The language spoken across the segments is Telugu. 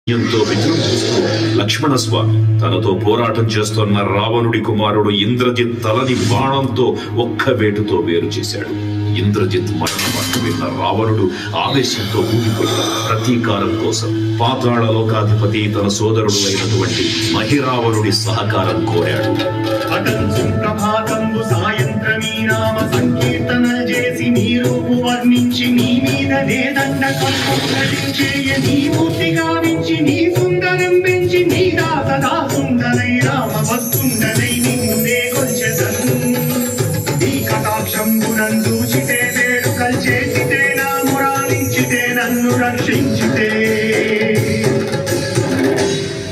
ఎంతో విజృంభిస్తూ లక్ష్మణస్వామి తనతో పోరాటం చేస్తున్న రావణుడి కుమారుడు ఇంద్రజిత్ తలని బాణంతో ఒక్క వేటుతో వేరు చేశాడు. ఇంద్రజిత్ మరణం విన్న రావణుడు ఆవేశంతో ఊగిపోయాడు. ప్రతీకారం కోసం పాతాళ లోకాధిపతి తన సోదరుడు అయినటువంటి మహిరావణుడి సహకారం కోరాడు.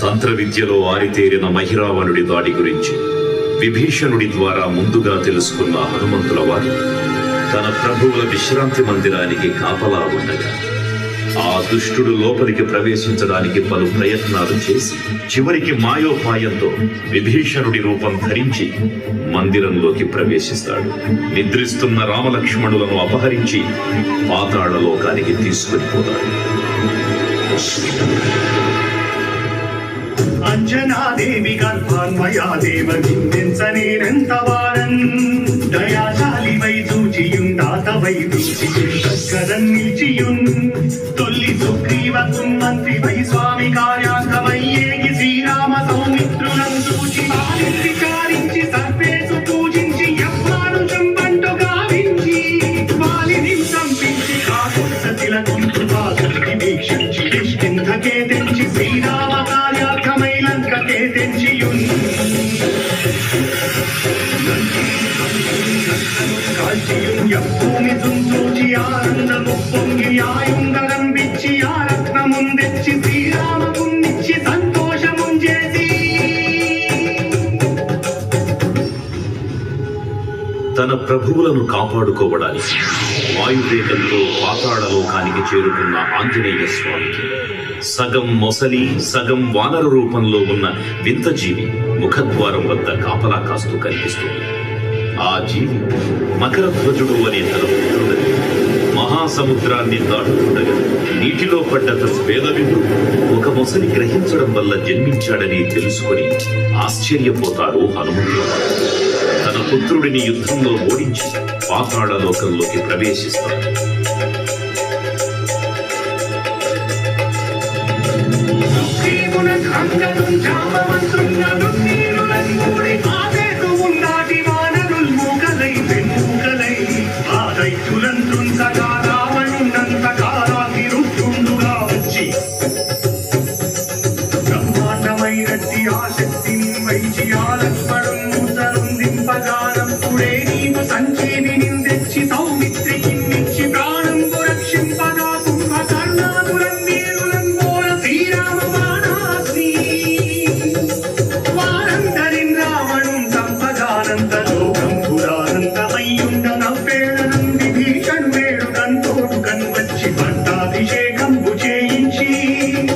తంత్ర విద్యలో ఆరితేరిన మహిరావణుడి దాడి గురించి విభీషణుడి ద్వారా ముందుగా తెలుసుకున్న హనుమంతుల వారు తన ప్రభువుల విశ్రాంతి మందిరానికి కాపలా ఉండగా ఆ దుష్టుడు లోపలికి ప్రవేశించడానికి పలు ప్రయత్నాలు చేసి చివరికి మాయోపాయంతో విభీషణుడి రూపం ధరించి మందిరంలోకి ప్రవేశిస్తాడు. నిద్రిస్తున్న రామలక్ష్మణులను అపహరించి పాతాళ లోకానికి తీసుకుని పోతాడు. అంజనాదేవి గర్భాన్మయా దేవ నిందించనేనంత వారన్ దయాశాలి వై చూచియుందాతవై దూచియున్ నిలిచియున్ తొల్లి సుగ్రీవకున్ మంత్రి వై స్వామి కార్యార్థమయ్యేగి శ్రీరామ సౌమిత్రులం చూచి విచారించి సర్వేసు పూజించి యవ్వాను చంపంటు గావించి వాలిని సంపించి కాకుత్స తిలకుంటు వాసుకి వీక్షించి కిష్కింధకే తెంచి శ్రీరామ భూమి తుంచూచి ఆనందము పొంగి ఆయుందరం విచ్చి ఆ రత్నముందెచ్చి శ్రీరామముందిచ్చి సంతోషముంచేసి తన ప్రభువులను కాపాడుకోవడానికి వాయువేగంతో పాతాళ లోకానికి చేరుకున్న ఆంజనేయ స్వామికి సగం మొసలి సగం వానర రూపంలో ఉన్న వింత జీవి ముఖద్వారం వద్ద కాపలా కాస్తూ కనిపిస్తుంది. ఆ జీవి మకరధ్వజుడు అనే తన పుత్రుడని మహాసముద్రాన్ని దాటుతుండగా నీటిలో పడ్డ స్వేదవిందు ఒక మొసలి గ్రహించడం వల్ల జన్మించాడని తెలుసుకుని ఆశ్చర్యపోతారు హనుమంతుడు. తన పుత్రుడిని యుద్ధంలో ఓడించి పాతాళ లోకంలోకి ప్రవేశిస్తాడు. బ్రహ్మాండమైనట్టి ఆ శక్తిని వైచి ఆ లక్ష్మణుంపజాలం పుడే నీవు సంజీవిని తెచ్చి సౌమిత్రికి నిచ్చి ప్రాణంబు రక్షింపగా కుంభకర్ణాపురం వీరులంబోర శ్రీరామ బాణాగ్ని వారందరిన్ రావణుం సంపజానంత లోకం పురానంతమయ్యుండ నవ్వేళనం విభీషణుడేడు కంతోడు కన్వచ్చి పట్టాభిషేకంబు చేయించి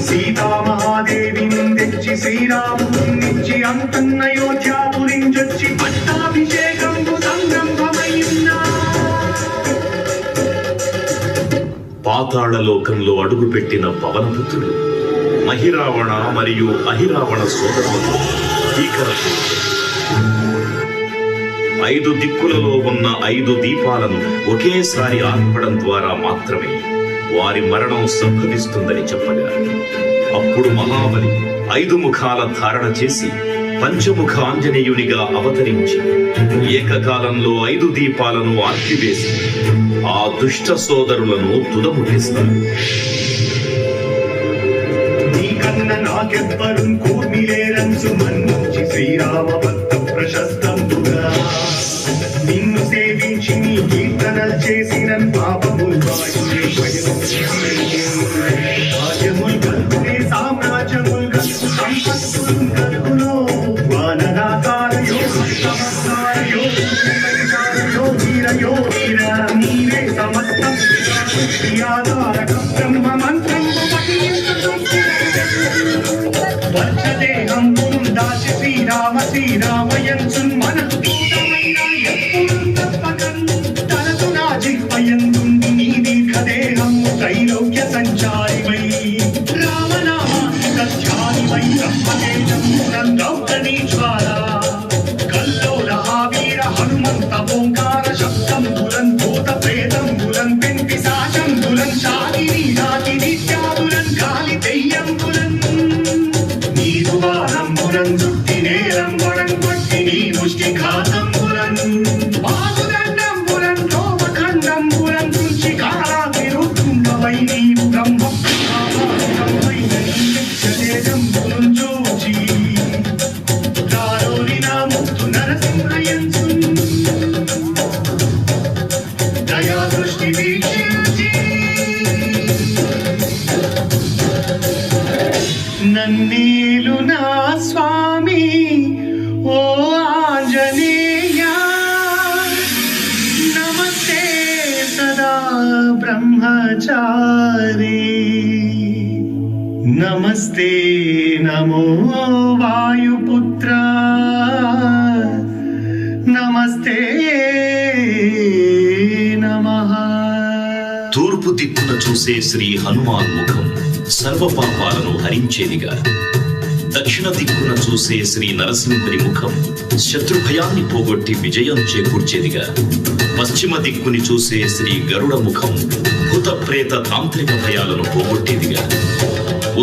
సీతామహాదేవి తెచ్చి శ్రీరామునిచ్చి అంతన్నయోధ్యాపురించొచ్చి పట్టాభిషేకంబు సంరంభమయ్యున్నా. పాతాళ లోకంలో అడుగుపెట్టిన పవనపుత్రుడు మహిరావణ మరియు అహిరావణ సోదరులతో భీకరపు 5 దిక్కులలో ఉన్న 5 దీపాలను ఒకేసారి ఆర్పడం ద్వారా మాత్రమే వారి మరణం సంభవిస్తుందని చెప్పగా అప్పుడు మహాబలి 5 ముఖాల ధారణ చేసి పంచముఖ ఆంజనేయునిగా అవతరించి ఏకకాలంలో 5 దీపాలను ఆర్పివేసి ఆ దుష్ట సోదరులను తుదముట్టిస్తారు. నాకెవ్వరు కూర్మిలేరంచు మన్నించి శ్రీరామ భక్త ప్రశస్తంబుగా నిన్ను సేవించి నీ కీర్తనలు చేసిన పాపముల్ రాజ్యముల్ కల్పునే సామ్రాజ్యముల్ కల్పు సంపత్తులు కల్పులో వానరాకారయో వీరయో వీర నీవే సమస్తం ఆధారకం బ్రహ్మ మంత్రం దేహం దాచి శ్రీరామ శ్రీరామయంచు మనకు దూరమైన ఎప్పుడు తప్పకం తనకు నా జిహ్వయందు నీ దీర్ఘదేహం త్రైలోక్య సంచారివై రామనామ జ్వాలయం బ్రహ్మతేజం గౌతమీ జ్వాల కల్లోల వీర హనుమంత ఓంకార శబ్దం బులన్ భూత ప్రేతం బులన్ పెంపి సాశం బులన్ శాగిని నాటి నిత్యాదులన్ గాలి దెయ్యం బులన్ నీరువారం బులన్ దుట్టి నేరం బులన్ కొట్టి నీ ముష్టి ఘాతం బులన్ బాగుదండం బులన్ లోమఖండం బులన్ తుంచి కాలా తిరుగుతుండవై నీవు బ్రహ్మ బ్రహ్మైన నీ యక్షదేజం బులన్ చూచి దారోని నా ముక్తు నరసింహయంసు దయా దృష్టి వీక్షించి నన్నేలు నా స్వామి ఓ ఆంజనేయ నమస్తే సదా బ్రహ్మచారి నమస్తే నమో వాయుపుత్ర నమస్తే నమః. తూర్పు దిక్కున చూసే శ్రీ హనుమాన్ ముఖం సర్వ పాపాలను హరించేదిగా, దక్షిణ దిక్కున చూసే శ్రీ నరసింహుని ముఖం శత్రుభయాన్ని పోగొట్టి విజయం చేకూర్చేదిగా, పశ్చిమ దిక్కుని చూసే శ్రీ గరుడ ముఖం భూత ప్రేత తాంత్రిక భయాలను పోగొట్టేదిగా,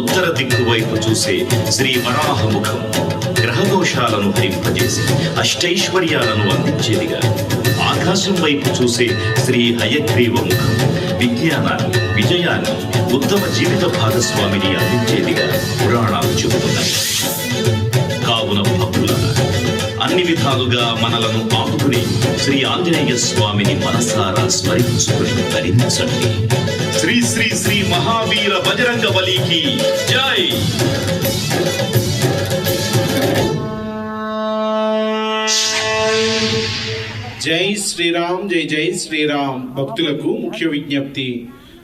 ఉత్తర దిక్కు వైపు చూసే శ్రీ వరాహ ముఖం గ్రహదోషాలను హరింపజేసి అష్టైశ్వర్యాలను అందించేదిగా, ఆకాశం వైపు చూసే శ్రీ హయగ్రీవ ముఖం విజ్ఞానాన్ని, విజయాన్ని, ఉత్తమ జీవిత భాగస్వామిని అందించేదిగా పురాణాలు చెబుతున్నాయి. కావున భక్తులారా, అన్ని విధాలుగా మనలను ఆపుకుని శ్రీ ఆంజనేయ స్వామిని మనసారా స్మరించుకుని ధరించండి. శ్రీ శ్రీ శ్రీ మహావీర బజరంగ బలికి జై. జై శ్రీరామ్, జై జై శ్రీరామ్. భక్తులకు ముఖ్య విజ్ఞప్తి,